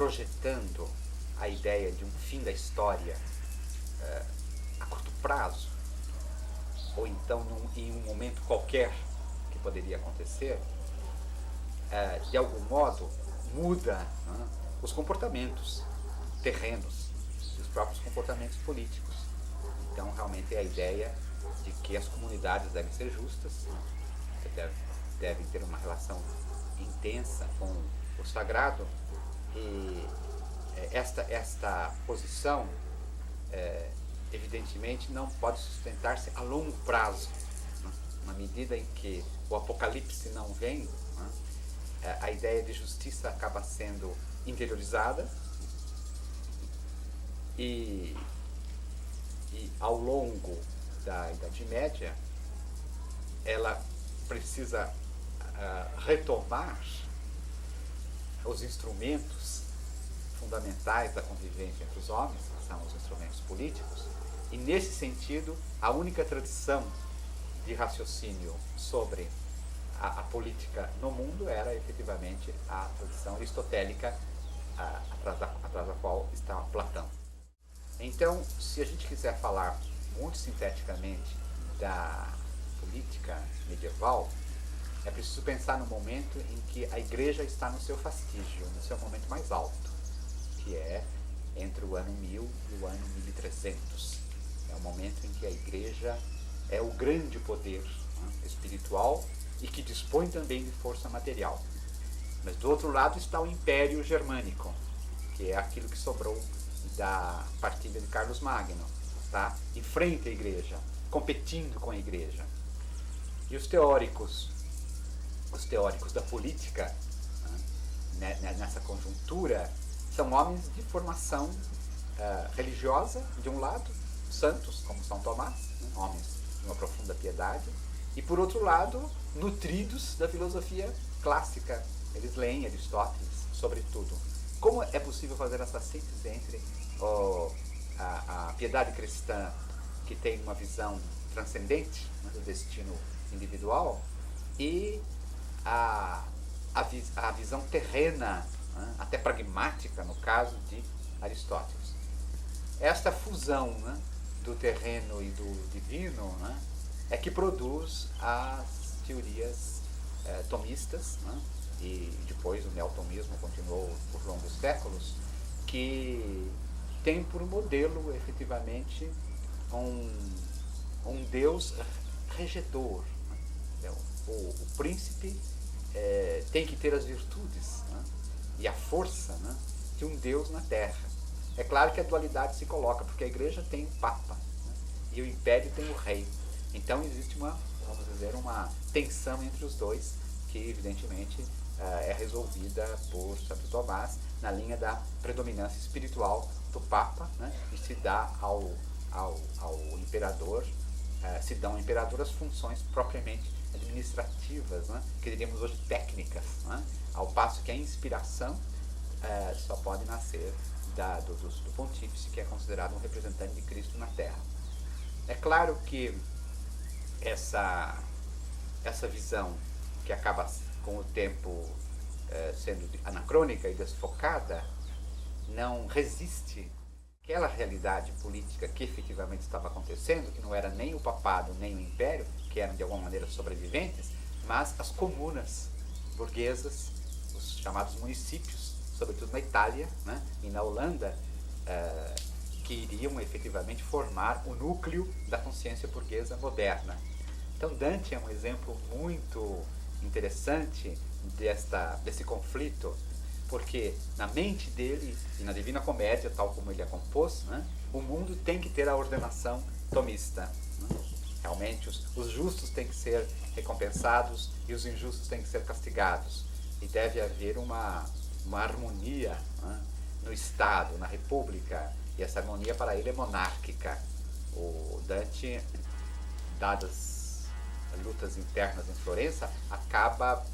projetando a ideia de um fim da história a curto prazo, ou então em um momento qualquer que poderia acontecer, de algum modo muda os comportamentos terrenos e os próprios comportamentos políticos. Então, realmente, é a ideia de que as comunidades devem ser justas, devem ter uma relação intensa com o sagrado, e esta posição, evidentemente, não pode sustentar-se a longo prazo. Na medida em que o apocalipse não vem, a ideia de justiça acaba sendo interiorizada e ao longo da Idade Média ela precisa retomar os instrumentos fundamentais da convivência entre os homens, que são os instrumentos políticos, e nesse sentido a única tradição de raciocínio sobre a política no mundo era efetivamente a tradição aristotélica, atrás da qual estava Platão. Então, se a gente quiser falar muito sinteticamente da política medieval, é preciso pensar no momento em que a Igreja está no seu fastígio, no seu momento mais alto, que é entre o ano 1000 e o ano 1300. É o momento em que a Igreja é o grande poder espiritual e que dispõe também de força material. Mas do outro lado está o Império Germânico, que é aquilo que sobrou da partilha de Carlos Magno, tá? Em frente à Igreja, competindo com a Igreja. E os teóricos da política, nessa conjuntura, são homens de formação religiosa, de um lado, santos, como São Tomás, homens de uma profunda piedade, e por outro lado, nutridos da filosofia clássica. Eles leem Aristóteles, sobretudo. Como é possível fazer essa síntese entre a piedade cristã, que tem uma visão transcendente do destino individual, e a visão terrena, até pragmática, no caso de Aristóteles? Esta fusão do terreno e do divino é que produz as teorias tomistas, e depois o neotomismo continuou por longos séculos, que tem por modelo efetivamente um Deus regedor. O príncipe tem que ter as virtudes e a força de um Deus na terra. É claro que a dualidade se coloca, porque a Igreja tem o Papa e o Império tem o Rei. Então existe uma tensão entre os dois, que evidentemente é resolvida por Santo Tomás na linha da predominância espiritual do Papa, e se dá ao imperador, se dão ao imperador as funções propriamente administrativas, que diríamos hoje técnicas, ao passo que a inspiração só pode nascer do pontífice, que é considerado um representante de Cristo na Terra. É claro que essa visão, que acaba com o tempo sendo anacrônica e desfocada, não resiste àquela realidade política que efetivamente estava acontecendo, que não era nem o papado nem o império, que eram de alguma maneira sobreviventes, mas as comunas burguesas, os chamados municípios, sobretudo na Itália e na Holanda, que iriam efetivamente formar o núcleo da consciência burguesa moderna. Então Dante é um exemplo muito interessante desse conflito, porque na mente dele e na Divina Comédia, tal como ele a compôs, o mundo tem que ter a ordenação tomista. Realmente os justos têm que ser recompensados e os injustos têm que ser castigados. E deve haver uma harmonia no Estado, na República, e essa harmonia para ele é monárquica. O Dante, dadas lutas internas em Florença, acaba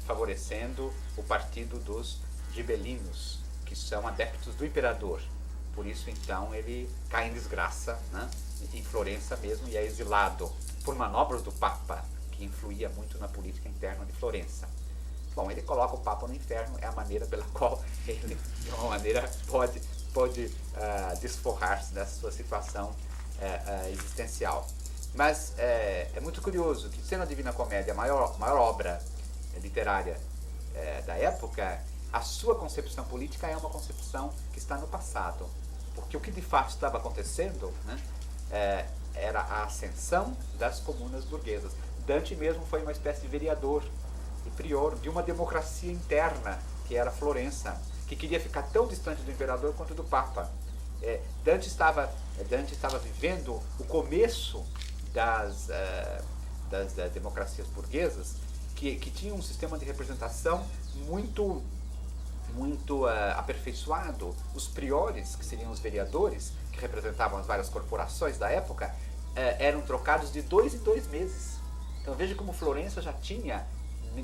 favorecendo o partido dos gibelinos, que são adeptos do imperador. Por isso, então, ele cai em desgraça em Florença mesmo, e é exilado por manobras do Papa, que influía muito na política interna de Florença. Bom, ele coloca o Papa no inferno, é a maneira pela qual ele, de uma maneira, pode desforrar-se dessa sua situação existencial. Mas é muito curioso que, sendo a Divina Comédia a maior obra literária da época, a sua concepção política é uma concepção que está no passado. Porque o que de fato estava acontecendo, né, era a ascensão das comunas burguesas. Dante mesmo foi uma espécie de vereador e prior de uma democracia interna, que era Florença, que queria ficar tão distante do imperador quanto do Papa. Dante estava vivendo o começo das democracias burguesas, que tinham um sistema de representação muito aperfeiçoado. Os priores, que seriam os vereadores, que representavam as várias corporações da época, eram trocados de 2 em 2 meses. Então veja como Florença já tinha,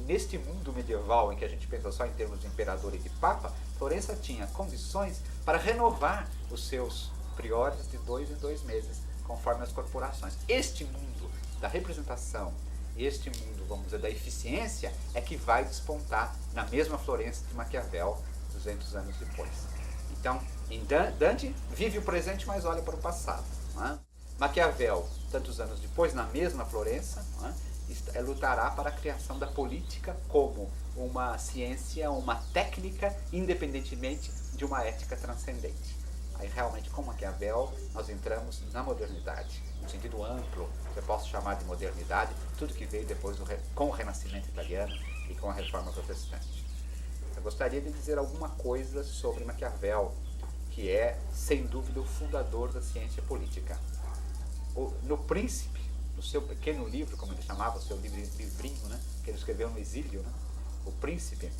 neste mundo medieval em que a gente pensa só em termos de imperador e de papa, Florença tinha condições para renovar os seus priores de 2 em 2 meses, conforme as corporações. Este mundo da representação, este mundo, vamos dizer, da eficiência, é que vai despontar na mesma Florença de Maquiavel 200 anos depois. Então, Dante vive o presente, mas olha para o passado. Não é? Maquiavel, tantos anos depois, na mesma Florença, não é? Lutará para a criação da política como uma ciência, uma técnica, independentemente de uma ética transcendente. Aí realmente, com Maquiavel, nós entramos na modernidade, no sentido amplo, que eu posso chamar de modernidade, tudo que veio depois com o Renascimento italiano e com a Reforma Protestante. Eu gostaria de dizer alguma coisa sobre Maquiavel, que é, sem dúvida, o fundador da ciência política. No Príncipe, no seu pequeno livro, como ele chamava, o seu livrinho, né, que ele escreveu no exílio, né, O Príncipe,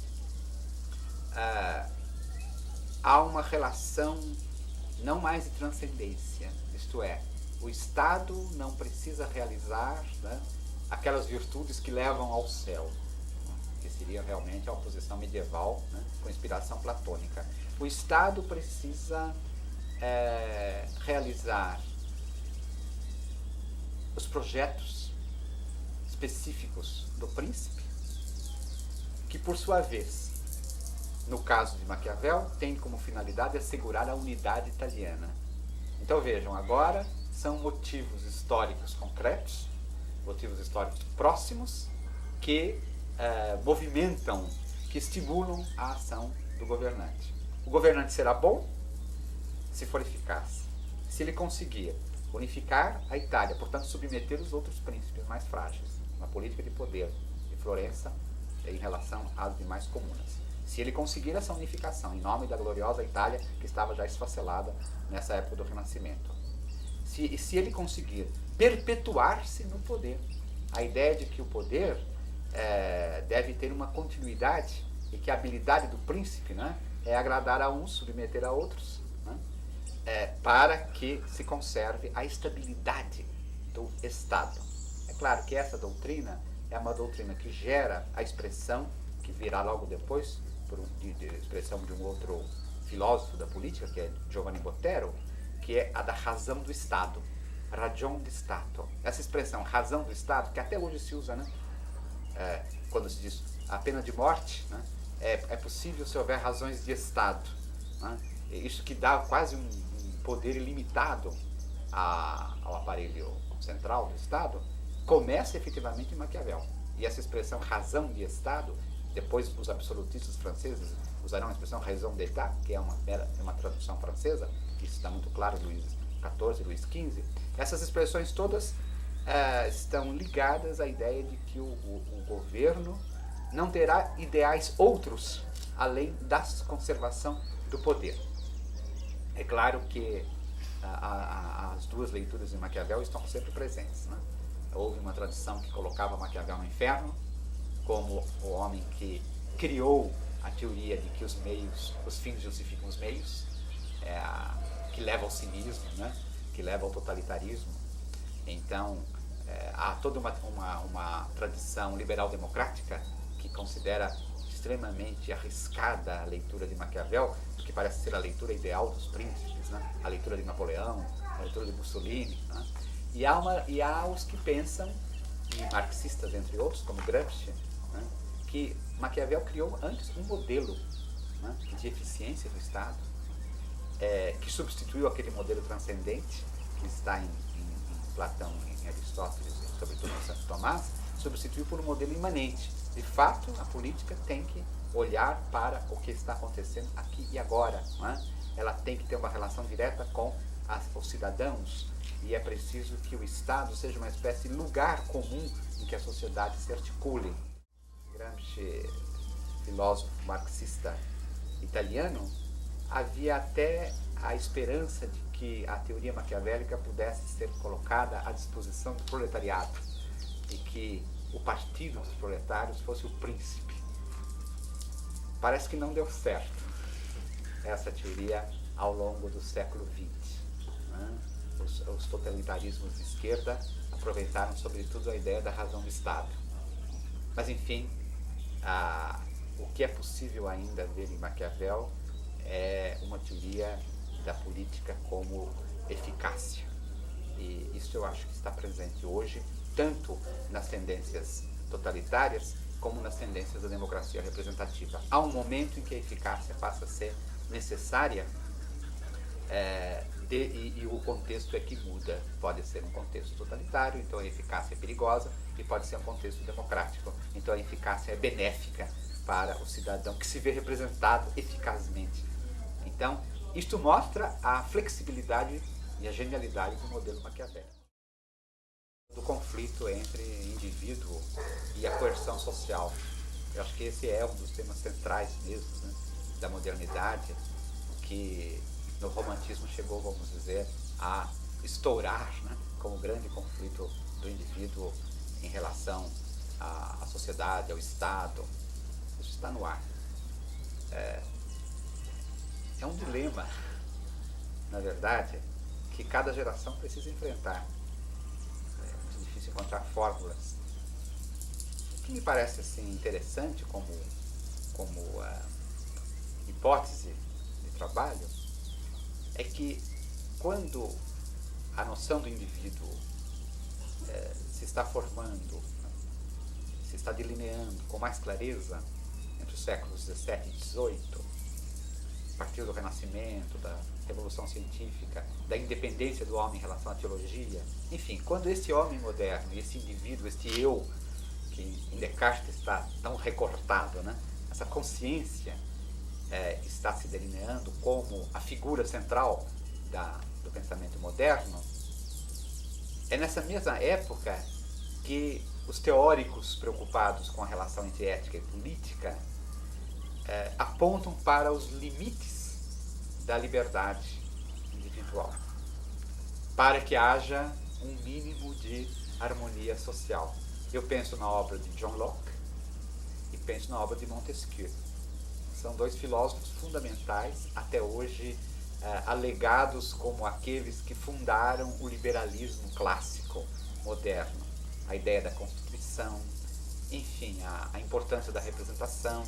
há uma relação não mais de transcendência, isto é, o Estado não precisa realizar, né, aquelas virtudes que levam ao céu, né, que seria realmente a oposição medieval, né, com inspiração platônica. O Estado precisa realizar os projetos específicos do príncipe, que por sua vez, no caso de Maquiavel, tem como finalidade assegurar a unidade italiana. Então vejam, agora são motivos históricos concretos, motivos históricos próximos, que movimentam, que estimulam a ação do governante. O governante será bom se for eficaz. Se ele conseguir unificar a Itália, portanto submeter os outros príncipes mais frágeis, uma política de poder de Florença em relação às demais comunas. Se ele conseguir essa unificação em nome da gloriosa Itália, que estava já esfacelada nessa época do Renascimento. Se ele conseguir perpetuar-se no poder, a ideia de que o poder deve ter uma continuidade e que a habilidade do príncipe, né, é agradar a uns, submeter a outros, né, para que se conserve a estabilidade do Estado. É claro que essa doutrina é uma doutrina que gera a expressão, que virá logo depois, de expressão de um outro filósofo da política, que é Giovanni Botero, que é a da razão do Estado, ragion di Stato. Essa expressão, razão do Estado, que até hoje se usa, né? Quando se diz a pena de morte, né? É possível se houver razões de Estado. Né? Isso que dá quase um poder ilimitado ao aparelho central do Estado, começa efetivamente em Maquiavel. E essa expressão razão de Estado, depois os absolutistas franceses usarão a expressão raison d'état, que é uma tradução francesa, que isso está muito claro em Luís XIV, Luís XV. Essas expressões todas estão ligadas à ideia de que o governo não terá ideais outros além da conservação do poder. É claro que as duas leituras de Maquiavel estão sempre presentes, né? Houve uma tradição que colocava Maquiavel no inferno como o homem que criou a teoria de que os fins justificam os meios, que leva ao cinismo, né? Que leva ao totalitarismo. Então, há toda uma tradição liberal-democrática que considera extremamente arriscada a leitura de Maquiavel, que parece ser a leitura ideal dos príncipes, né? A leitura de Napoleão, a leitura de Mussolini, né? E há os que pensam, e marxistas entre outros, como Gramsci, né? que Maquiavel criou antes um modelo, né, de eficiência do Estado, que substituiu aquele modelo transcendente que está em Platão, em Aristóteles e sobretudo em Santo Tomás, substituiu por um modelo imanente. De fato, a política tem que olhar para o que está acontecendo aqui e agora. Não é? Ela tem que ter uma relação direta com os cidadãos, e é preciso que o Estado seja uma espécie de lugar comum em que a sociedade se articule. Gramsci, filósofo marxista italiano, havia até a esperança de que a teoria maquiavélica pudesse ser colocada à disposição do proletariado e que o partido dos proletários fosse o príncipe. Parece que não deu certo essa teoria ao longo do século XX. Né? Os totalitarismos de esquerda aproveitaram sobretudo a ideia da razão do Estado. Mas, enfim, o que é possível ainda ver em Maquiavel é uma teoria da política como eficácia. E isso eu acho que está presente hoje, tanto nas tendências totalitárias como nas tendências da democracia representativa. Há um momento em que a eficácia passa a ser necessária, e o contexto é que muda. Pode ser um contexto totalitário, então a eficácia é perigosa, e pode ser um contexto democrático, então a eficácia é benéfica para o cidadão que se vê representado eficazmente. Então, isto mostra a flexibilidade e a genialidade do modelo maquiavélico. Do conflito entre indivíduo e a coerção social. Eu acho que esse é um dos temas centrais mesmo, né, da modernidade, que no romantismo chegou, vamos dizer, a estourar, né, como grande conflito do indivíduo em relação à sociedade, ao Estado. Isso está no ar. É um dilema, na verdade, que cada geração precisa enfrentar. É muito difícil encontrar fórmulas. O que me parece assim, interessante como hipótese de trabalho é que quando a noção do indivíduo se está formando, se está delineando com mais clareza entre os séculos XVII e XVIII, a partir do Renascimento, da Revolução Científica, da independência do homem em relação à teologia, enfim, quando esse homem moderno, esse indivíduo, este eu, que em Descartes está tão recortado, né? Essa consciência está se delineando como a figura central do pensamento moderno, é nessa mesma época que os teóricos preocupados com a relação entre ética e política apontam para os limites da liberdade individual, para que haja um mínimo de harmonia social. Eu penso na obra de John Locke e penso na obra de Montesquieu. São dois filósofos fundamentais, até hoje alegados como aqueles que fundaram o liberalismo clássico moderno. A ideia da Constituição, enfim, a importância da representação.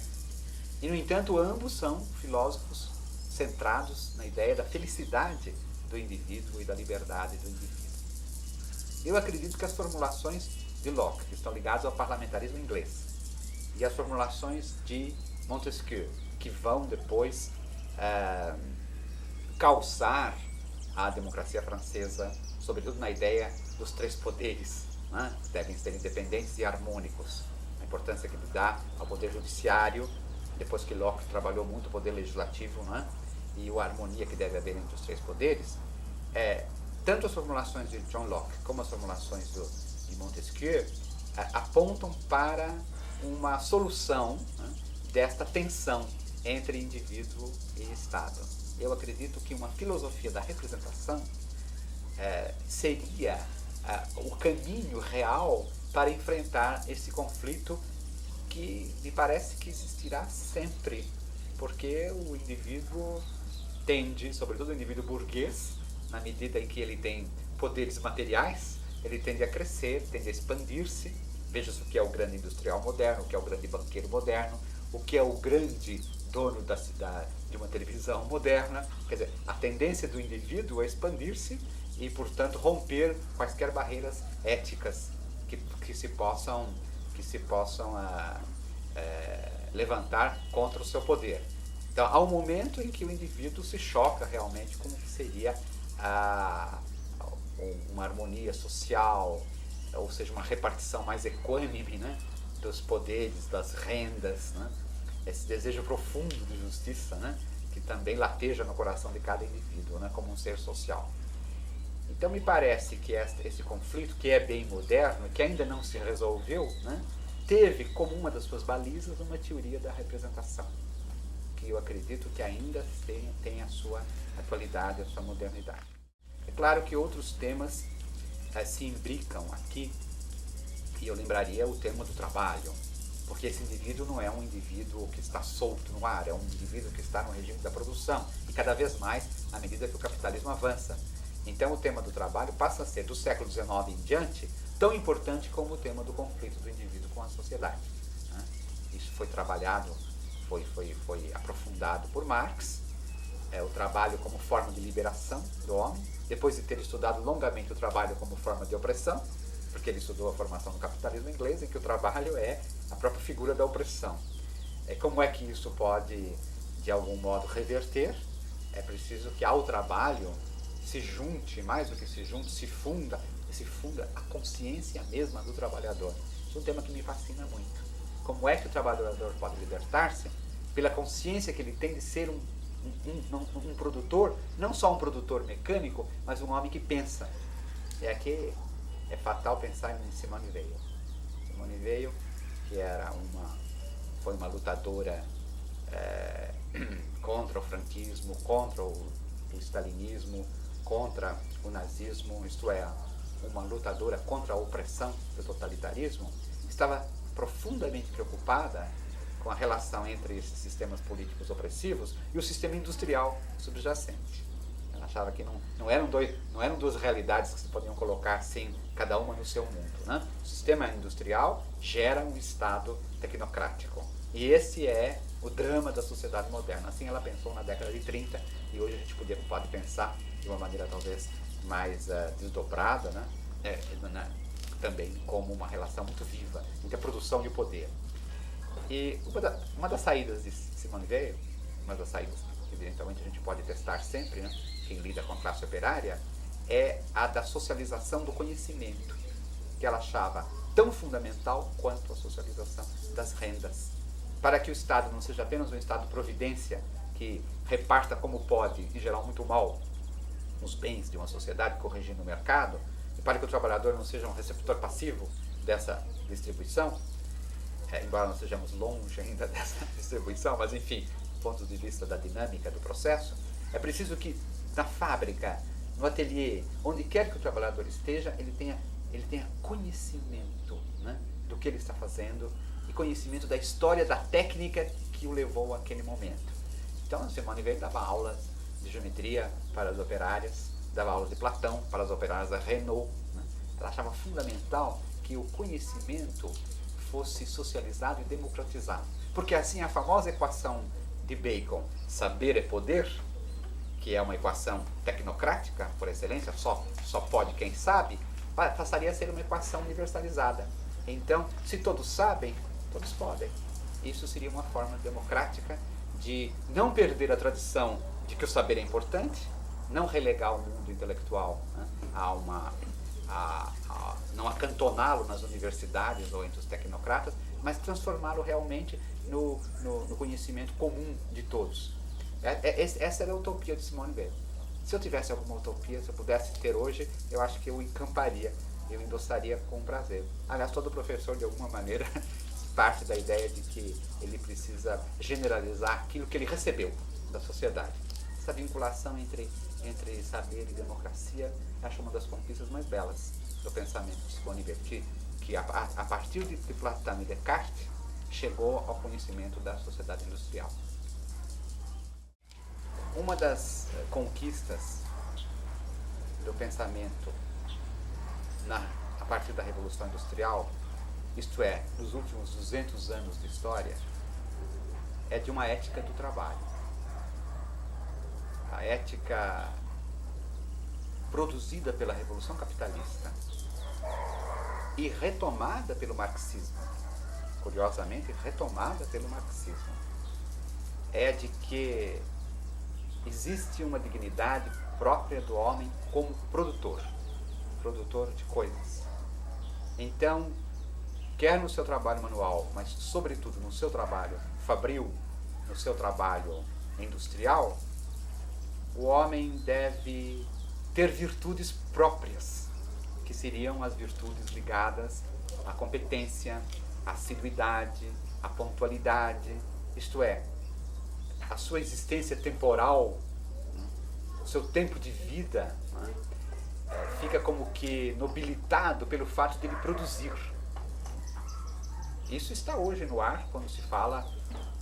E, no entanto, ambos são filósofos centrados na ideia da felicidade do indivíduo e da liberdade do indivíduo. Eu acredito que as formulações de Locke, que estão ligadas ao parlamentarismo inglês, e as formulações de Montesquieu, que vão depois calçar a democracia francesa, sobretudo na ideia dos três poderes, né? Devem ser independentes e harmônicos. A importância que ele dá ao poder judiciário, depois que Locke trabalhou muito o poder legislativo, né? E a harmonia que deve haver entre os três poderes, tanto as formulações de John Locke como as formulações de Montesquieu apontam para uma solução, né, desta tensão entre indivíduo e Estado. Eu acredito que uma filosofia da representação seria o caminho real para enfrentar esse conflito que me parece que existirá sempre, porque o indivíduo tende, sobretudo o indivíduo burguês, na medida em que ele tem poderes materiais, ele tende a crescer, tende a expandir-se. Veja-se o que é o grande industrial moderno, o que é o grande banqueiro moderno, o que é o grande dono de uma televisão moderna. Quer dizer, a tendência do indivíduo é expandir-se e, portanto, romper quaisquer barreiras éticas que se possam levantar contra o seu poder. Então, há um momento em que o indivíduo se choca realmente com o que seria uma harmonia social, ou seja, uma repartição mais equânime, né, dos poderes, das rendas, né, esse desejo profundo de justiça, né, que também lateja no coração de cada indivíduo, né, como um ser social. Então me parece que esse conflito, que é bem moderno, que ainda não se resolveu, né, teve como uma das suas balizas uma teoria da representação, que eu acredito que ainda tem a sua atualidade, a sua modernidade. É claro que outros temas se imbricam aqui, e eu lembraria o tema do trabalho, porque esse indivíduo não é um indivíduo que está solto no ar, é um indivíduo que está no regime da produção, e cada vez mais à medida que o capitalismo avança. Então o tema do trabalho passa a ser, do século XIX em diante, tão importante como o tema do conflito do indivíduo com a sociedade. Isso foi trabalhado, foi aprofundado por Marx, o trabalho como forma de liberação do homem, depois de ter estudado longamente o trabalho como forma de opressão, porque ele estudou a formação do capitalismo inglês, em que o trabalho é a própria figura da opressão. Como é que isso pode, de algum modo, reverter? É preciso que ao trabalho se junte, mais do que se junte, se funda a consciência mesma do trabalhador. Isso é um tema que me fascina muito. Como é que o trabalhador pode libertar-se pela consciência que ele tem de ser um produtor, não só um produtor mecânico, mas um homem que pensa. E aqui é fatal pensar em Simone Weil. Simone Weil, que foi uma lutadora contra o franquismo, contra o stalinismo, contra o nazismo, isto é, uma lutadora contra a opressão do totalitarismo, estava profundamente preocupada com a relação entre esses sistemas políticos opressivos e o sistema industrial subjacente. Ela achava que não eram duas realidades que se podiam colocar assim, cada uma no seu mundo, né? O sistema industrial gera um Estado tecnocrático. E esse é o drama da sociedade moderna. Assim ela pensou na década de 30, e hoje a gente pode pensar de uma maneira talvez mais desdobrada, né? Também como uma relação muito viva entre a produção e o poder. E uma das saídas de Simone Weil, uma das saídas que eventualmente a gente pode testar sempre, né, quem lida com a classe operária, é a da socialização do conhecimento, que ela achava tão fundamental quanto a socialização das rendas, para que o Estado não seja apenas um Estado-providência que reparta como pode, em geral muito mal, os bens de uma sociedade corrigindo o mercado, e para que o trabalhador não seja um receptor passivo dessa distribuição, embora nós estejamos longe ainda dessa distribuição, mas enfim, do ponto de vista da dinâmica do processo, é preciso que na fábrica, no ateliê, onde quer que o trabalhador esteja, ele tenha conhecimento, né, do que ele está fazendo e conhecimento da história, da técnica que o levou àquele momento. Então, Simone Weil dava aulas de geometria para as operárias, dava aulas de Platão para as operárias da Renault, né? Ela achava fundamental que o conhecimento fosse socializado e democratizado, porque assim a famosa equação de Bacon, saber é poder, que é uma equação tecnocrática por excelência, só pode quem sabe, passaria a ser uma equação universalizada. Então, se todos sabem, todos podem. Isso seria uma forma democrática de não perder a tradição de que o saber é importante, não relegar o mundo intelectual, né, não acantoná-lo nas universidades ou entre os tecnocratas, mas transformá-lo realmente no conhecimento comum de todos. Essa era a utopia de Simone Weil. Se eu tivesse alguma utopia, se eu pudesse ter hoje, eu acho que eu encamparia, eu endossaria com prazer. Aliás, todo professor, de alguma maneira, parte da ideia de que ele precisa generalizar aquilo que ele recebeu da sociedade. Essa vinculação entre saber e democracia, acho uma das conquistas mais belas do pensamento de Simone Weil, que a partir de Platão e Descartes, chegou ao conhecimento da sociedade industrial. Uma das conquistas do pensamento a partir da Revolução Industrial, isto é, nos últimos 200 anos de história, é de uma ética do trabalho. A ética produzida pela Revolução Capitalista e retomada pelo marxismo curiosamente retomada pelo marxismo, é de que existe uma dignidade própria do homem como produtor de coisas. Então, quer no seu trabalho manual, mas sobretudo no seu trabalho fabril, no seu trabalho industrial, o homem deve ter virtudes próprias, que seriam as virtudes ligadas à competência, à assiduidade, à pontualidade, isto é, a sua existência temporal, o seu tempo de vida, fica como que nobilitado pelo fato de ele produzir. Isso está hoje no ar quando se fala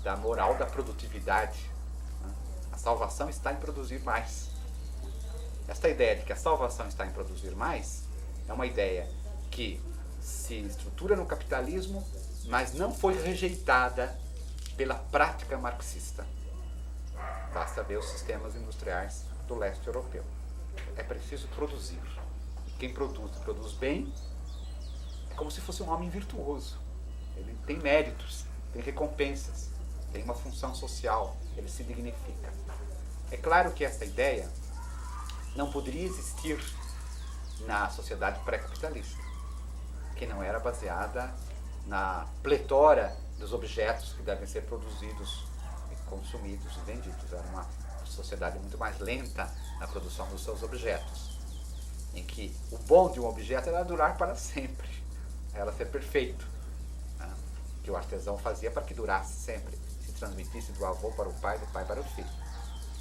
da moral da produtividade. A salvação está em produzir mais. Esta ideia de que a salvação está em produzir mais é uma ideia que se estrutura no capitalismo, mas não foi rejeitada pela prática marxista. Basta ver os sistemas industriais do leste europeu. É preciso produzir. E quem produz bem, é como se fosse um homem virtuoso. Ele tem méritos, tem recompensas, tem uma função social, ele se dignifica. É claro que essa ideia não poderia existir na sociedade pré-capitalista, que não era baseada na pletora dos objetos que devem ser produzidos, consumidos e vendidos. Era uma sociedade muito mais lenta na produção dos seus objetos, em que o bom de um objeto era durar para sempre, era ser perfeito, que o artesão fazia para que durasse sempre, se transmitisse do avô para o pai, do pai para o filho.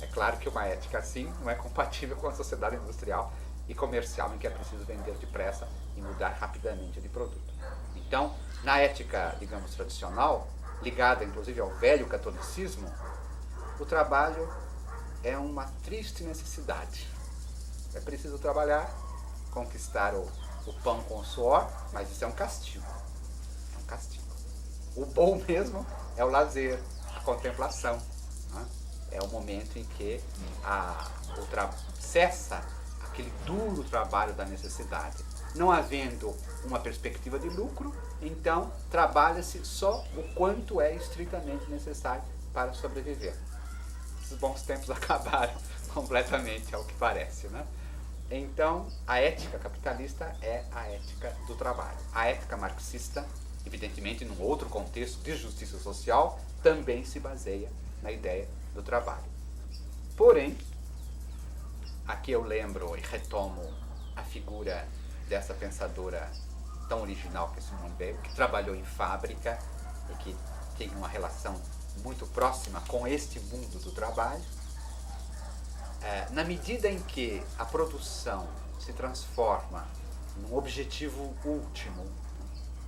É claro que uma ética assim não é compatível com a sociedade industrial e comercial, em que é preciso vender depressa e mudar rapidamente de produto. Então, na ética, digamos, tradicional, ligada inclusive ao velho catolicismo, o trabalho é uma triste necessidade. É preciso trabalhar, conquistar o pão com o suor, mas isso é um castigo. É um castigo. O bom mesmo é o lazer, a contemplação. Né? É o momento em que cessa aquele duro trabalho da necessidade. Não havendo uma perspectiva de lucro, então trabalha-se só o quanto é estritamente necessário para sobreviver. Esses bons tempos acabaram completamente, ao que parece, né? Então, a ética capitalista é a ética do trabalho. A ética marxista, evidentemente num outro contexto de justiça social, também se baseia na ideia do trabalho. Porém, aqui eu lembro e retomo a figura dessa pensadora tão original que é Simone Weil, que trabalhou em fábrica e que tem uma relação muito próxima com este mundo do trabalho. Na medida em que a produção se transforma num objetivo último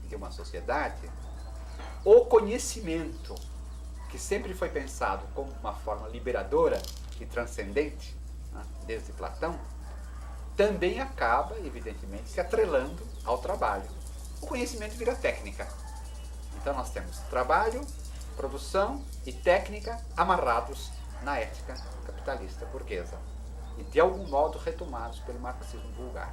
de uma sociedade, o conhecimento, que sempre foi pensado como uma forma liberadora e transcendente, desde Platão, também acaba, evidentemente, se atrelando ao trabalho. O conhecimento vira técnica. Então nós temos trabalho, produção e técnica amarrados na ética capitalista burguesa e de algum modo retomados pelo marxismo vulgar.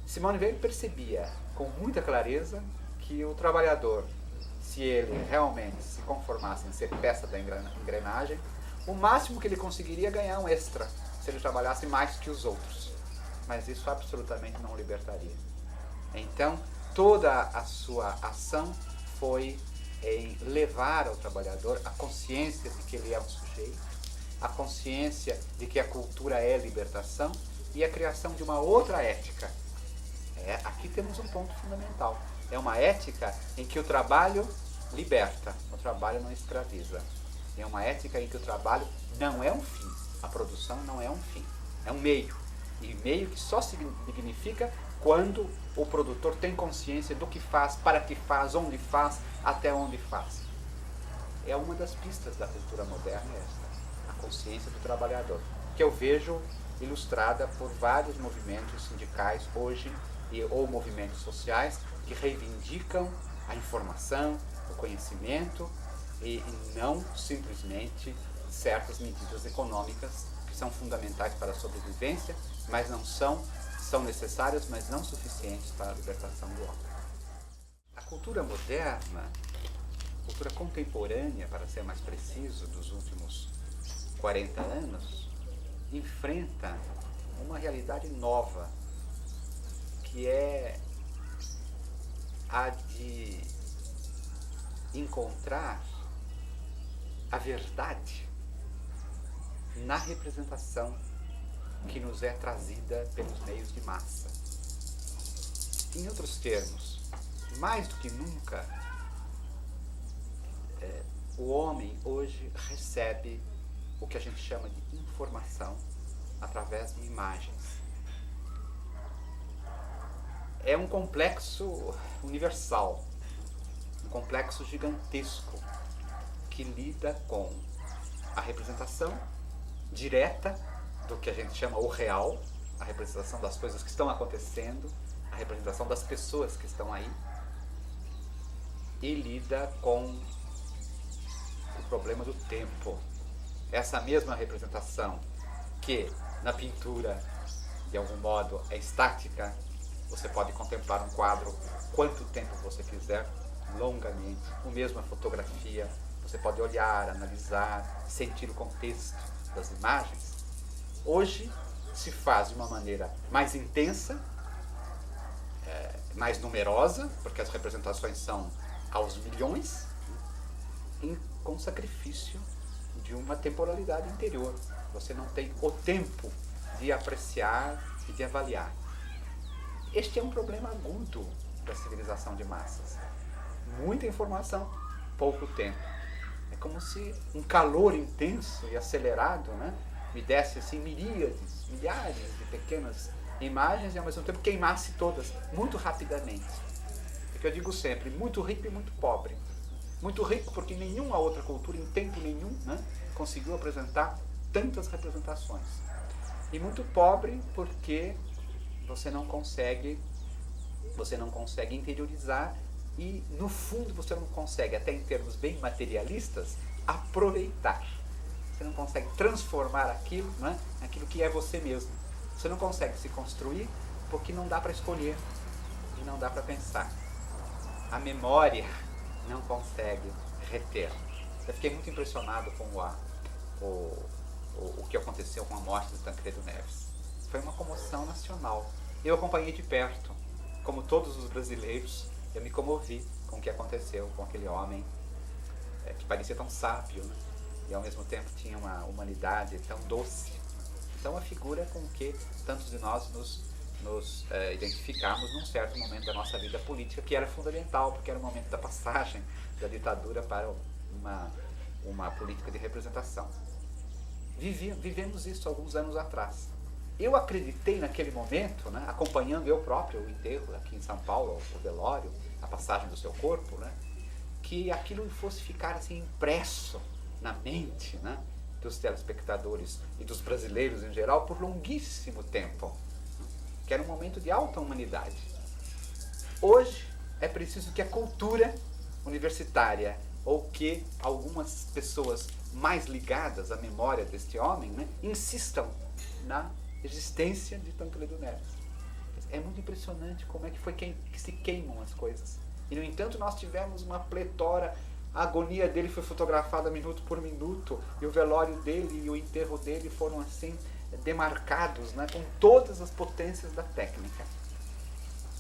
Simone Weil percebia com muita clareza que o trabalhador, se ele realmente se conformasse em ser peça da engrenagem, o máximo que ele conseguiria ganhar um extra se ele trabalhasse mais que os outros. Mas isso absolutamente não o libertaria. Então, toda a sua ação foi em levar ao trabalhador a consciência de que ele é um sujeito, a consciência de que a cultura é libertação e a criação de uma outra ética. Aqui temos um ponto fundamental. É uma ética em que o trabalho liberta, o trabalho não escraviza. É uma ética em que o trabalho não é um fim, a produção não é um fim, é um meio. E meio que só significa quando o produtor tem consciência do que faz, para que faz, onde faz, até onde faz. É uma das pistas da cultura moderna esta, a consciência do trabalhador, que eu vejo ilustrada por vários movimentos sindicais hoje ou movimentos sociais que reivindicam a informação, o conhecimento e não simplesmente certas medidas econômicas que são fundamentais para a sobrevivência, mas não são necessárias, mas não suficientes para a libertação do homem. A cultura moderna, a cultura contemporânea, para ser mais preciso, dos últimos 40 anos, enfrenta uma realidade nova, que é a de encontrar a verdade na representação que nos é trazida pelos meios de massa. Em outros termos, mais do que nunca, o homem hoje recebe o que a gente chama de informação através de imagens. É um complexo universal, um complexo gigantesco que lida com a representação direta do que a gente chama o real, a representação das coisas que estão acontecendo, a representação das pessoas que estão aí, e lida com o problema do tempo. Essa mesma representação que na pintura, de algum modo, é estática, você pode contemplar um quadro quanto tempo você quiser, longamente, o mesmo a fotografia, você pode olhar, analisar, sentir o contexto das imagens. Hoje se faz de uma maneira mais intensa, mais numerosa, porque as representações são aos milhões, com sacrifício de uma temporalidade interior. Você não tem o tempo de apreciar e de avaliar. Este é um problema agudo da civilização de massas. Muita informação, pouco tempo. É como se um calor intenso e acelerado, me desse assim miríades, milhares de pequenas imagens e ao mesmo tempo queimasse todas muito rapidamente. É que eu digo sempre, muito rico e muito pobre. Muito rico porque nenhuma outra cultura em tempo nenhum conseguiu apresentar tantas representações. E muito pobre porque você não consegue interiorizar e, no fundo, você não consegue, até em termos bem materialistas, aproveitar. Você não consegue transformar aquilo, naquilo que é você mesmo. Você não consegue se construir porque não dá para escolher e não dá para pensar. A memória não consegue reter. Eu fiquei muito impressionado com o que aconteceu com a morte do Tancredo Neves. Foi uma comoção nacional. Eu acompanhei de perto, como todos os brasileiros, eu me comovi com o que aconteceu com aquele homem que parecia tão sábio, e ao mesmo tempo tinha uma humanidade tão doce. Então, a figura com que tantos de nós nos identificamos num certo momento da nossa vida política, que era fundamental, porque era o momento da passagem da ditadura para uma política de representação. Vivemos isso alguns anos atrás. Eu acreditei naquele momento, acompanhando eu próprio o enterro aqui em São Paulo, o velório, a passagem do seu corpo, que aquilo fosse ficar assim impresso na mente dos telespectadores e dos brasileiros em geral por longuíssimo tempo, que era um momento de alta humanidade. Hoje é preciso que a cultura universitária ou que algumas pessoas mais ligadas à memória deste homem insistam na existência de Tancredo Neves. É muito impressionante como é que se queimam as coisas. E, no entanto, nós tivemos uma pletora. A agonia dele foi fotografada minuto por minuto, e o velório dele e o enterro dele foram assim demarcados, com todas as potências da técnica.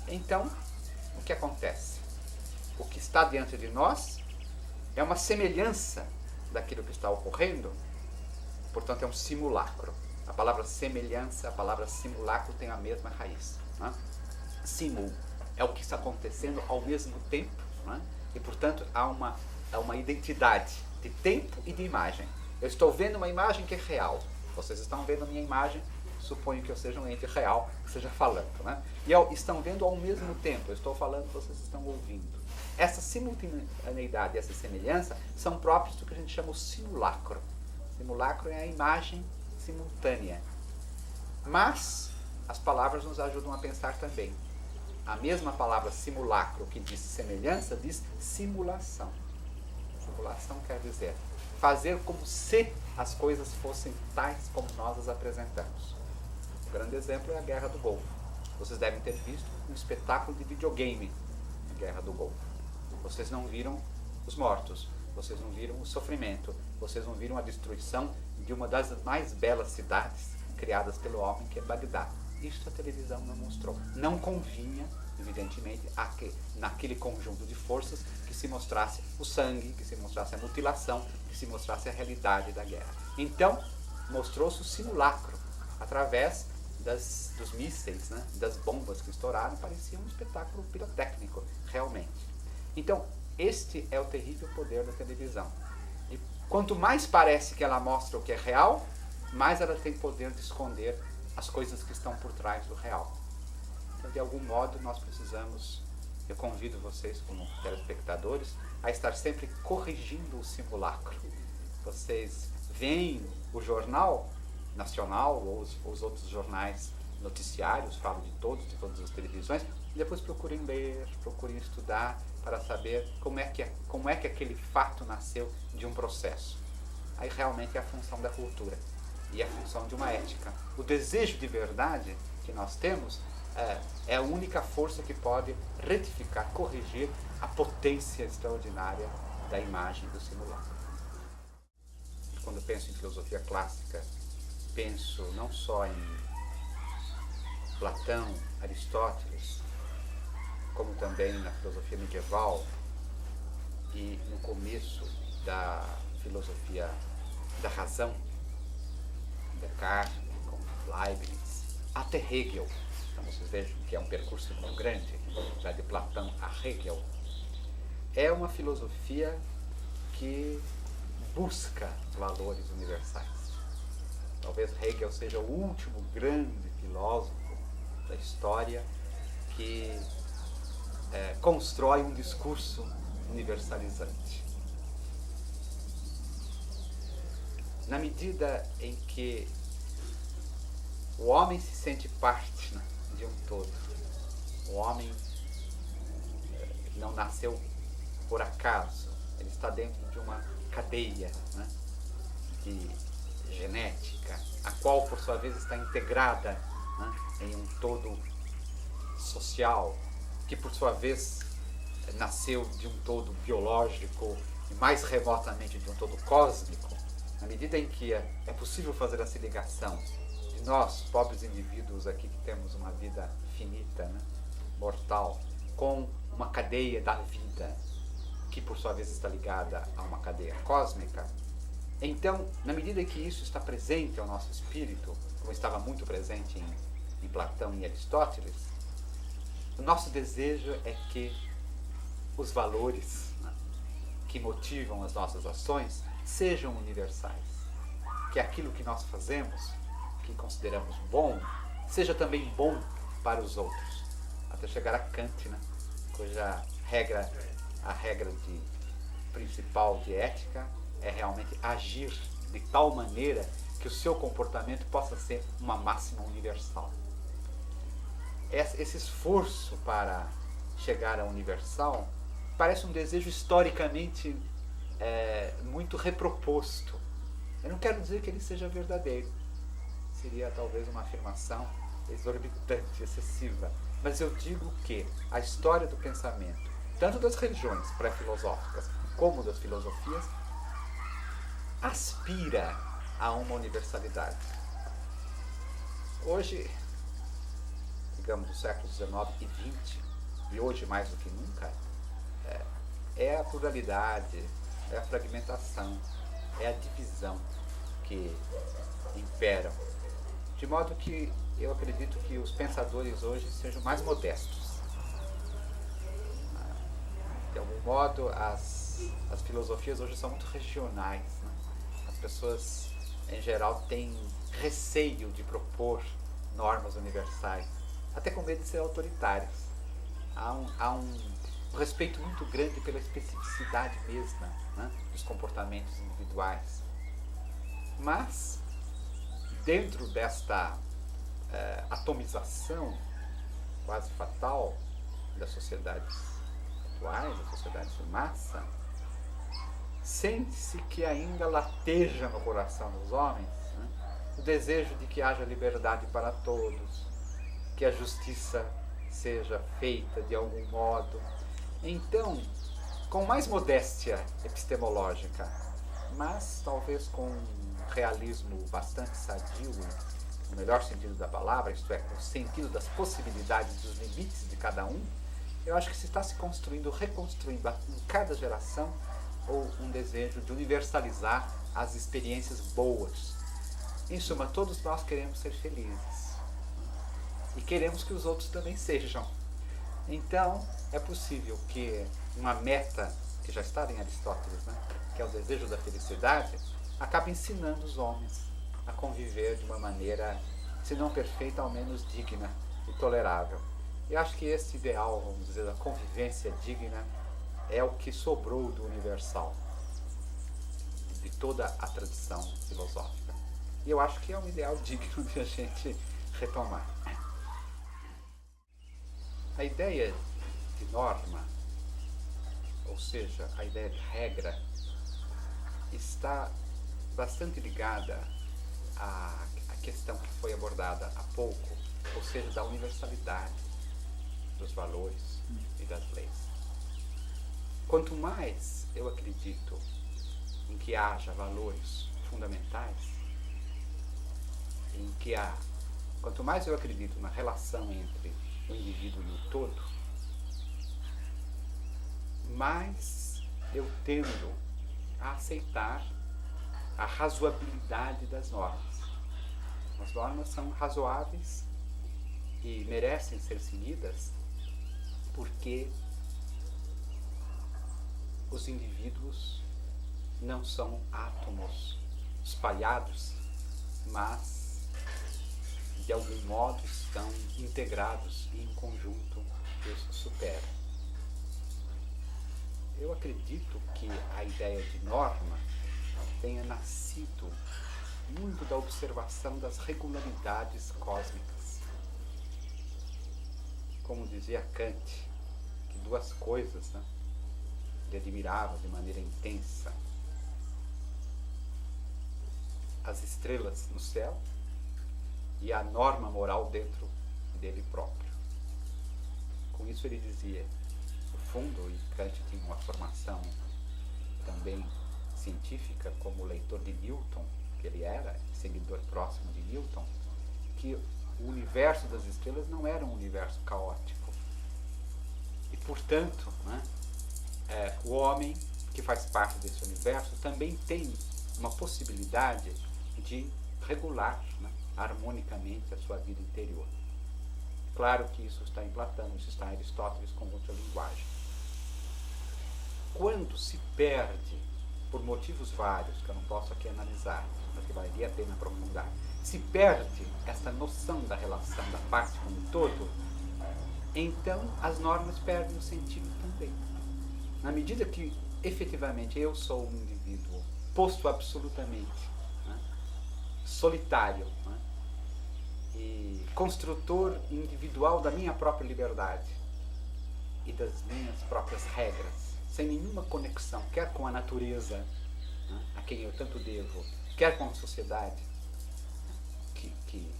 Então, o que acontece? O que está diante de nós é uma semelhança daquilo que está ocorrendo, portanto é um simulacro. A palavra semelhança, a palavra simulacro tem a mesma raiz. Simul é o que está acontecendo ao mesmo tempo, e portanto há uma identidade de tempo e de imagem. Eu estou vendo uma imagem que é real, vocês estão vendo a minha imagem, suponho que eu seja um ente real que esteja falando, e estão vendo ao mesmo tempo, eu estou falando, vocês estão ouvindo. Essa simultaneidade, essa semelhança são próprios do que a gente chama o simulacro. Simulacro é a imagem simultânea. Mas as palavras nos ajudam a pensar também. A mesma palavra simulacro que diz semelhança diz simulação. Simulação quer dizer fazer como se as coisas fossem tais como nós as apresentamos. Um grande exemplo é a Guerra do Golfo. Vocês devem ter visto um espetáculo de videogame. Guerra do Golfo. Vocês não viram os mortos, vocês não viram o sofrimento, vocês não viram a destruição de uma das mais belas cidades criadas pelo homem, que é Bagdá. Isso a televisão não mostrou. Não convinha, evidentemente, naquele conjunto de forças que se mostrasse o sangue, que se mostrasse a mutilação, que se mostrasse a realidade da guerra. Então, mostrou-se o simulacro através dos mísseis, né, das bombas que estouraram. Parecia um espetáculo pirotécnico, realmente. Então, este é o terrível poder da televisão. E quanto mais parece que ela mostra o que é real, mais ela tem poder de esconder as coisas que estão por trás do real. Então, de algum modo, nós precisamos, eu convido vocês como telespectadores, a estar sempre corrigindo o simulacro. Vocês veem o jornal nacional ou os outros jornais noticiários, falo de todas as televisões, e depois procurem ler, procurem estudar para saber como é que aquele fato nasceu de um processo. Aí realmente é a função da cultura e a função de uma ética. O desejo de verdade que nós temos é a única força que pode retificar, corrigir a potência extraordinária da imagem do simulacro. Quando penso em filosofia clássica, penso não só em Platão, Aristóteles, como também na filosofia medieval e no começo da filosofia da razão, Descartes, com Leibniz, até Hegel. Então vocês vejam que é um percurso muito grande, já de Platão a Hegel. É uma filosofia que busca valores universais. Talvez Hegel seja o último grande filósofo da história que constrói um discurso universalizante. Na medida em que o homem se sente parte, né, de um todo, o homem não nasceu por acaso, ele está dentro de uma cadeia, né, de genética, a qual por sua vez está integrada, né, em um todo social, que por sua vez nasceu de um todo biológico e mais remotamente de um todo cósmico. Na medida em que é possível fazer essa ligação de nós, pobres indivíduos aqui que temos uma vida finita, né, mortal, com uma cadeia da vida, que por sua vez está ligada a uma cadeia cósmica, então, na medida em que isso está presente ao nosso espírito, como estava muito presente em Platão e Aristóteles, o nosso desejo é que os valores, né, que motivam as nossas ações sejam universais. Que aquilo que nós fazemos, que consideramos bom, seja também bom para os outros. Até chegar a Kant, né, cuja a regra principal de ética é realmente agir de tal maneira que o seu comportamento possa ser uma máxima universal. Esse esforço para chegar ao universal parece um desejo historicamente muito reproposto. Eu não quero dizer que ele seja verdadeiro, seria talvez uma afirmação exorbitante, excessiva, mas eu digo que a história do pensamento, tanto das religiões pré-filosóficas como das filosofias, aspira a uma universalidade. Hoje, digamos, dos séculos XIX e XX, e hoje mais do que nunca, é a pluralidade, é a fragmentação, é a divisão que imperam. De modo que eu acredito que os pensadores hoje sejam mais modestos. De algum modo, as filosofias hoje são muito regionais, né? As pessoas, em geral, têm receio de propor normas universais, até com medo de ser autoritárias. Há um respeito muito grande pela especificidade mesma, né, dos comportamentos individuais. Mas, dentro desta atomização quase fatal das sociedades atuais, das sociedades de massa, sente-se que ainda lateja no coração dos homens, né, o desejo de que haja liberdade para todos, que a justiça seja feita de algum modo, Então, com mais modéstia epistemológica, mas talvez com um realismo bastante sadio, no melhor sentido da palavra, isto é, com o sentido das possibilidades, dos limites de cada um, eu acho que se está se construindo, reconstruindo em cada geração um desejo de universalizar as experiências boas. Em suma, todos nós queremos ser felizes e queremos que os outros também sejam. Então, é possível que uma meta, que já está em Aristóteles, né, que é o desejo da felicidade, acabe ensinando os homens a conviver de uma maneira, se não perfeita, ao menos digna e tolerável. E acho que esse ideal, vamos dizer, da convivência digna, é o que sobrou do universal, de toda a tradição filosófica. E eu acho que é um ideal digno de a gente retomar. A ideia de norma, ou seja, a ideia de regra, está bastante ligada à questão que foi abordada há pouco, ou seja, da universalidade dos valores e das leis. Quanto mais eu acredito em que haja valores fundamentais, quanto mais eu acredito na relação entre o indivíduo e o todo, mais eu tendo a aceitar a razoabilidade das normas. As normas são razoáveis e merecem ser seguidas porque os indivíduos não são átomos espalhados, mas de algum modo estão integrados e em conjunto os superam. Eu acredito que a ideia de norma tenha nascido muito da observação das regularidades cósmicas. Como dizia Kant, que duas coisas, né, ele admirava de maneira intensa: as estrelas no céu e a norma moral dentro dele próprio. Com isso ele dizia, no fundo, e Kant tinha uma formação também científica como leitor de Newton, que ele era, seguidor próximo de Newton, que o universo das estrelas não era um universo caótico. E, portanto, né, o homem que faz parte desse universo também tem uma possibilidade de regular, né, harmonicamente a sua vida interior. Claro que isso está em Platão, isso está em Aristóteles com outra linguagem. Quando se perde, por motivos vários, que eu não posso aqui analisar, mas que valeria a pena aprofundar, se perde essa noção da relação da parte com o todo, então as normas perdem o sentido também. Na medida que efetivamente eu sou um indivíduo posto absolutamente, né, solitário, né, e construtor individual da minha própria liberdade e das minhas próprias regras, sem nenhuma conexão, quer com a natureza, né, a quem eu tanto devo, quer com a sociedade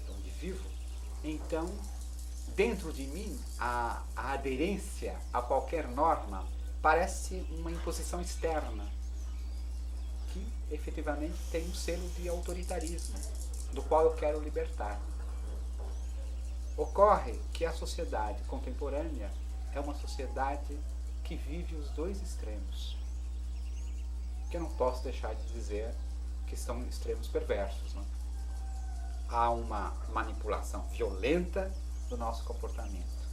onde vivo, então, dentro de mim, a aderência a qualquer norma parece uma imposição externa, que efetivamente tem um selo de autoritarismo, do qual eu quero libertar. Ocorre que a sociedade contemporânea é uma sociedade que vive os dois extremos, que eu não posso deixar de dizer que são extremos perversos, né? Há uma manipulação violenta do nosso comportamento,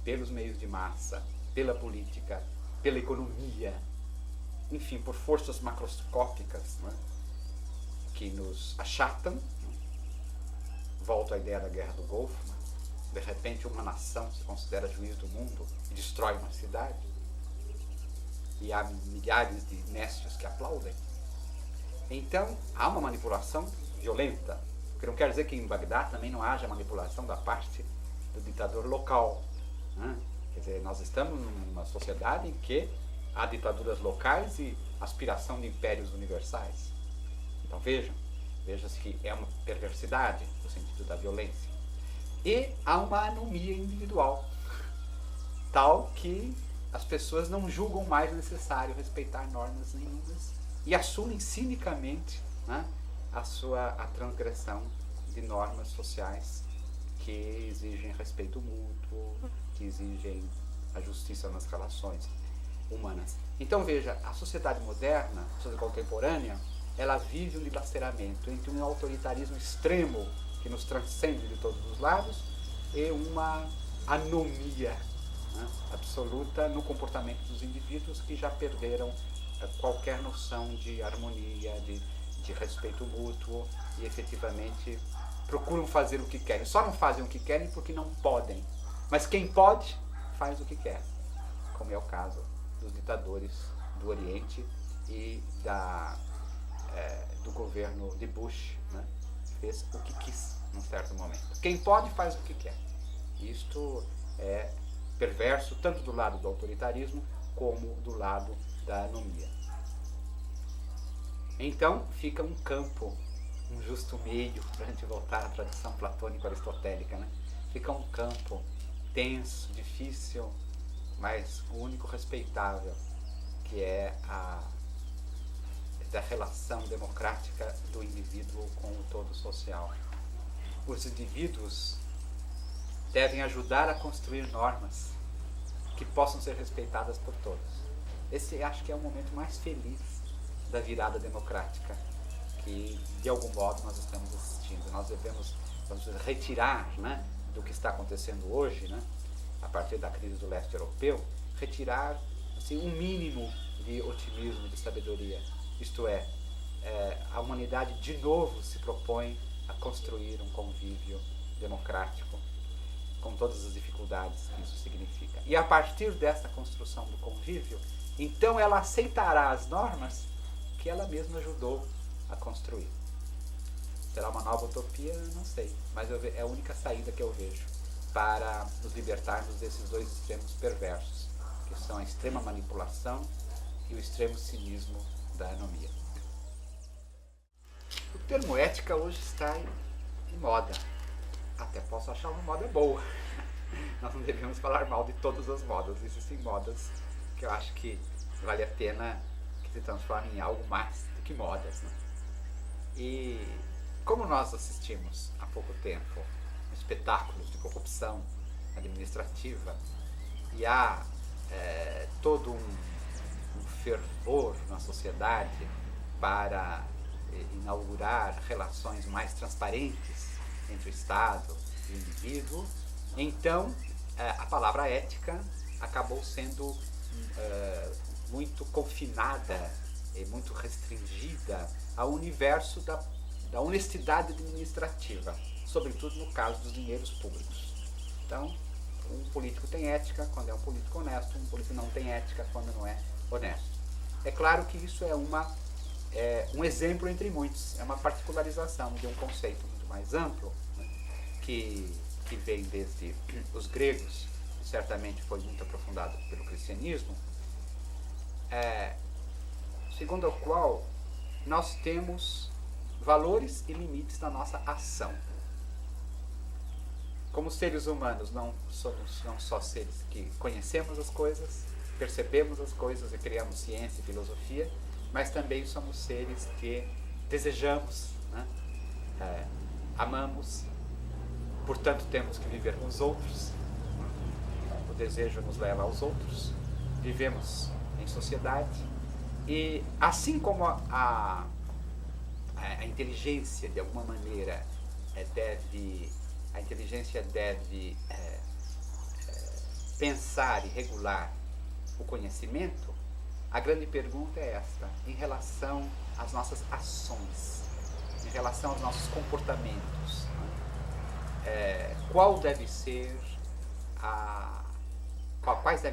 pelos meios de massa, pela política, pela economia, enfim, por forças macroscópicas, né, que nos achatam. Volto à ideia da Guerra do Golfo, né? De repente uma nação se considera juiz do mundo e destrói uma cidade, e há milhares de nécios que aplaudem. Então há uma manipulação violenta, que não quer dizer que em Bagdá também não haja manipulação da parte do ditador local, né? Quer dizer, nós estamos numa sociedade em que há ditaduras locais e aspiração de impérios universais. Então veja-se que é uma perversidade no sentido da violência. E há uma anomia individual, tal que as pessoas não julgam mais necessário respeitar normas nenhumas e assumem cinicamente, né, a transgressão de normas sociais que exigem respeito mútuo, que exigem a justiça nas relações humanas. Então veja, a sociedade moderna, a sociedade contemporânea, ela vive um dilaceramento entre um autoritarismo extremo que nos transcende de todos os lados e uma anomia, né, absoluta no comportamento dos indivíduos que já perderam qualquer noção de harmonia, de respeito mútuo e efetivamente procuram fazer o que querem. Só não fazem o que querem porque não podem. Mas quem pode, faz o que quer. Como é o caso dos ditadores do Oriente e do governo de Bush, né? Fez o que quis num certo momento. Quem pode, faz o que quer. Isto é perverso tanto do lado do autoritarismo como do lado da anomia. Então fica um campo, um justo meio, para a gente voltar à tradição platônico-aristotélica, né? Fica um campo tenso, difícil, mas o único respeitável, que é a da relação democrática do indivíduo com o todo social. Os indivíduos devem ajudar a construir normas que possam ser respeitadas por todos. Esse acho que é o momento mais feliz da virada democrática que, de algum modo, nós estamos assistindo. Nós devemos retirar, né, do que está acontecendo hoje, né, a partir da crise do leste europeu, retirar assim, um mínimo de otimismo e de sabedoria. Isto é, a humanidade de novo se propõe a construir um convívio democrático com todas as dificuldades que isso significa. E a partir dessa construção do convívio, então ela aceitará as normas que ela mesma ajudou a construir. Será uma nova utopia? Não sei, mas é a única saída que eu vejo para nos libertarmos desses dois extremos perversos, que são a extrema manipulação e o extremo cinismo da anomia. O termo ética hoje está em moda. Até posso achar uma moda boa. Nós não devemos falar mal de todas as modas. Existem modas que eu acho que vale a pena que se transformem em algo mais do que modas, né? E como nós assistimos há pouco tempo espetáculos de corrupção administrativa e há todo um fervor na sociedade para inaugurar relações mais transparentes entre o Estado e o indivíduo, então a palavra ética acabou sendo muito confinada e muito restringida ao universo da honestidade administrativa, sobretudo no caso dos dinheiros públicos. Então, um político tem ética quando é um político honesto, um político não tem ética quando não é honesto. É claro que isso é um exemplo entre muitos, é uma particularização de um conceito muito mais amplo, né, que vem desde os gregos, e certamente foi muito aprofundado pelo cristianismo, segundo o qual nós temos valores e limites na nossa ação. Como seres humanos, não somos não só seres que conhecemos as coisas, percebemos as coisas e criamos ciência e filosofia, mas também somos seres que desejamos, né? Amamos, portanto temos que viver com os outros, o desejo nos leva aos outros, vivemos em sociedade e assim como a inteligência de alguma maneira deve pensar e regular o conhecimento, a grande pergunta é esta, em relação às nossas ações, em relação aos nossos comportamentos, né? Quais devem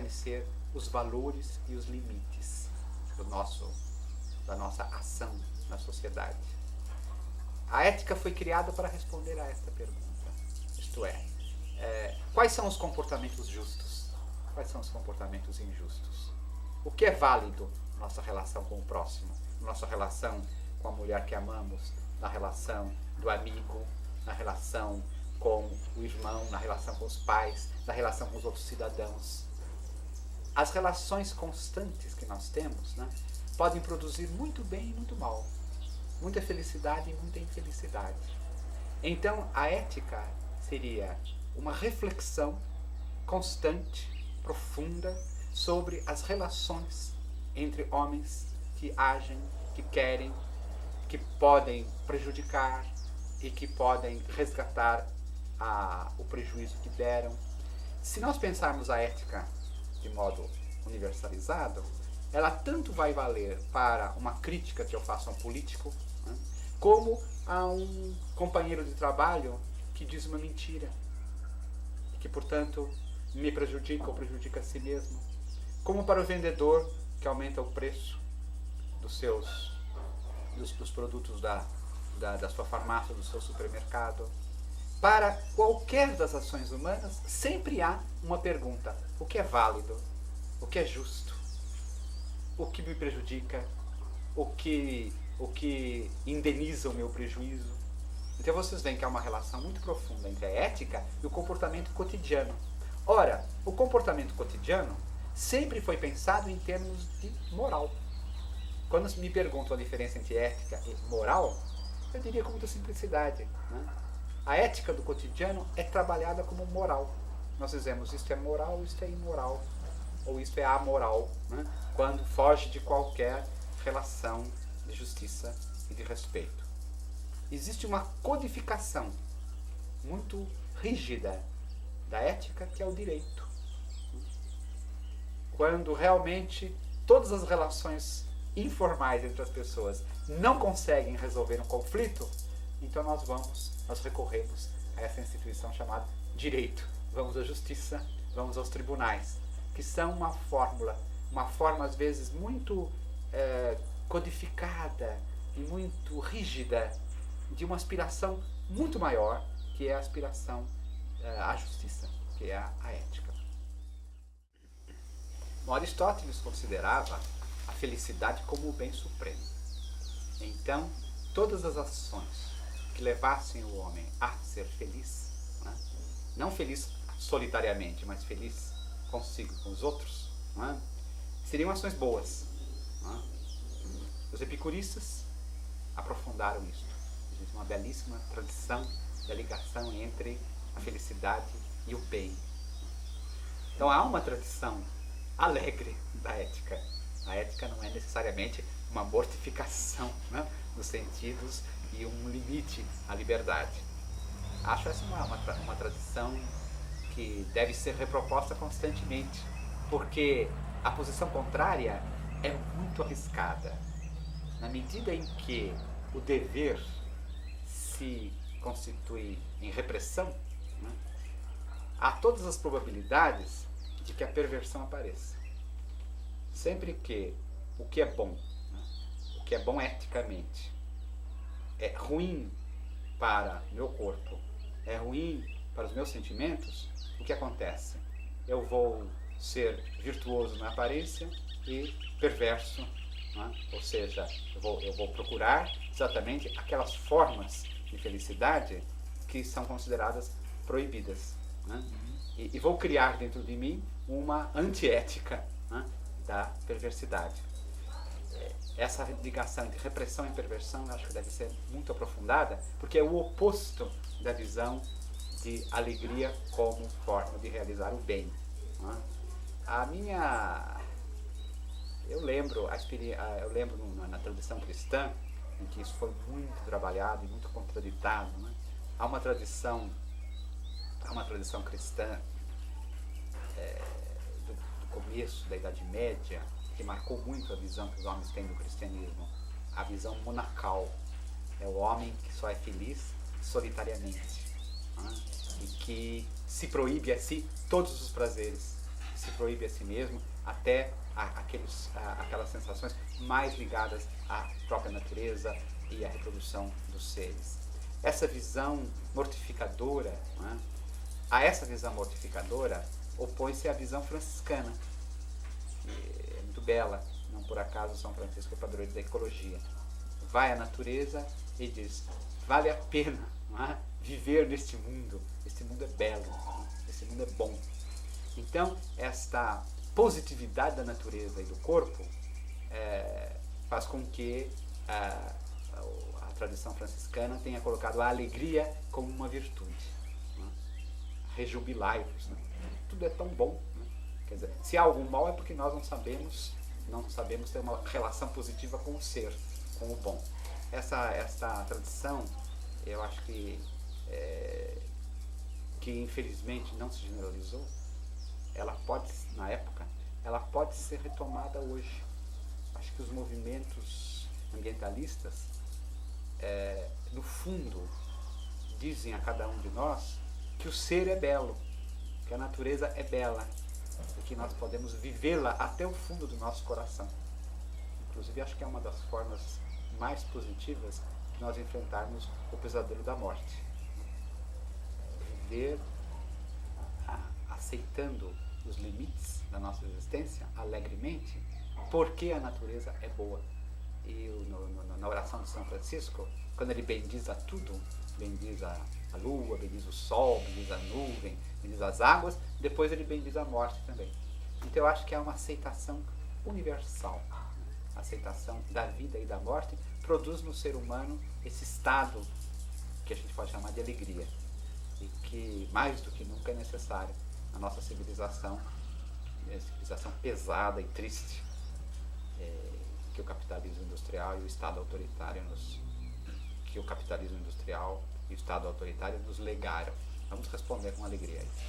ser os valores e os limites da nossa ação na sociedade? A ética foi criada para responder a esta pergunta, isto é, quais são os comportamentos justos? Quais são os comportamentos injustos? O que é válido na nossa relação com o próximo, na nossa relação com a mulher que amamos, na relação do amigo, na relação com o irmão, na relação com os pais, na relação com os outros cidadãos? as relações constantes que nós temos, né, podem produzir muito bem e muito mal, muita felicidade e muita infelicidade. Então, a ética seria uma reflexão constante, profunda, sobre as relações entre homens que agem, que querem, que podem prejudicar e que podem resgatar o prejuízo que deram. Se nós pensarmos a ética de modo universalizado, ela tanto vai valer para uma crítica que eu faço a um político, né, como a um companheiro de trabalho que diz uma mentira e que, portanto, me prejudica ou prejudica a si mesmo, como para o vendedor que aumenta o preço dos produtos da sua farmácia, do seu supermercado. Para qualquer das ações humanas, sempre há uma pergunta: o que é válido? O que é justo? O que me prejudica? O que indeniza o meu prejuízo? Então vocês veem que há uma relação muito profunda entre a ética e o comportamento cotidiano. Ora, o comportamento cotidiano sempre foi pensado em termos de moral. Quando me perguntam a diferença entre ética e moral, eu diria com muita simplicidade, né? A ética do cotidiano é trabalhada como moral. Nós dizemos isto é moral, isto é imoral, ou isto é amoral, né, quando foge de qualquer relação de justiça e de respeito. Existe uma codificação muito rígida da ética, que é o direito. Quando realmente todas as relações informais entre as pessoas não conseguem resolver um conflito, então nós recorremos a essa instituição chamada direito. Vamos à justiça, vamos aos tribunais, que são uma forma às vezes muito codificada e muito rígida de uma aspiração muito maior, que é a aspiração à justiça, que é a ética. Bom, Aristóteles considerava a felicidade como o bem supremo. Então, todas as ações que levassem o homem a ser feliz, né, não feliz solitariamente, mas feliz consigo e com os outros, né, seriam ações boas. Né? Os epicuristas aprofundaram isso. Existe uma belíssima tradição da ligação entre a felicidade e o bem. Então há uma tradição alegre da ética. A ética não é necessariamente uma mortificação, né, nos sentidos e um limite à liberdade. Acho essa uma tradição que deve ser reproposta constantemente, porque a posição contrária é muito arriscada. Na medida em que o dever se constitui em repressão, né, há todas as probabilidades de que a perversão apareça. Sempre que o que é bom, né, o que é bom eticamente, é ruim para meu corpo, é ruim para os meus sentimentos, o que acontece? Eu vou ser virtuoso na aparência e perverso, né? Ou seja, eu vou procurar exatamente aquelas formas de felicidade que são consideradas proibidas, né? E vou criar dentro de mim uma antiética, né, da perversidade. Essa ligação entre repressão e perversão eu acho que deve ser muito aprofundada, porque é o oposto da visão de alegria como forma de realizar o bem. Né? Eu lembro na tradição cristã, em que isso foi muito trabalhado e muito contraditado. Né? Há uma tradição cristã do começo da Idade Média, que marcou muito a visão que os homens têm do cristianismo, a visão monacal. É o homem que só é feliz solitariamente, né? E que se proíbe a si todos os prazeres, se proíbe a si mesmo até aquelas sensações mais ligadas à própria natureza e à reprodução dos seres. Essa visão mortificadora, né? A essa visão mortificadora opõe-se à visão franciscana, que é muito bela. Não por acaso São Francisco é padroeiro da ecologia. Vai à natureza e diz: vale a pena, não é, viver neste mundo. Este mundo é belo, este mundo é bom. Então, esta positividade da natureza e do corpo faz com que a tradição franciscana tenha colocado a alegria como uma virtude. Né? Rejubilai-vos. Né? Tudo é tão bom. Né? Quer dizer, se há algum mal é porque nós não sabemos ter uma relação positiva com o ser, com o bom. Essa tradição, eu acho que infelizmente não se generalizou, ela pode, na época, ela pode ser retomada hoje. Acho que os movimentos ambientalistas, no fundo, dizem a cada um de nós que o ser é belo, que a natureza é bela e que nós podemos vivê-la até o fundo do nosso coração. Inclusive, acho que é uma das formas mais positivas de nós enfrentarmos o pesadelo da morte. Viver aceitando os limites da nossa existência alegremente, porque a natureza é boa. E na oração de São Francisco, quando ele bendiz a tudo, bendiz a lua, bendiz o sol, bendiz a nuvem, bendiz as águas, depois ele bendiz a morte também. Então eu acho que é uma aceitação universal. A aceitação da vida e da morte produz no ser humano esse estado que a gente pode chamar de alegria. E que mais do que nunca é necessário na nossa civilização pesada e triste, que o capitalismo industrial e o Estado autoritário nos legaram. Vamos responder com alegria a isso.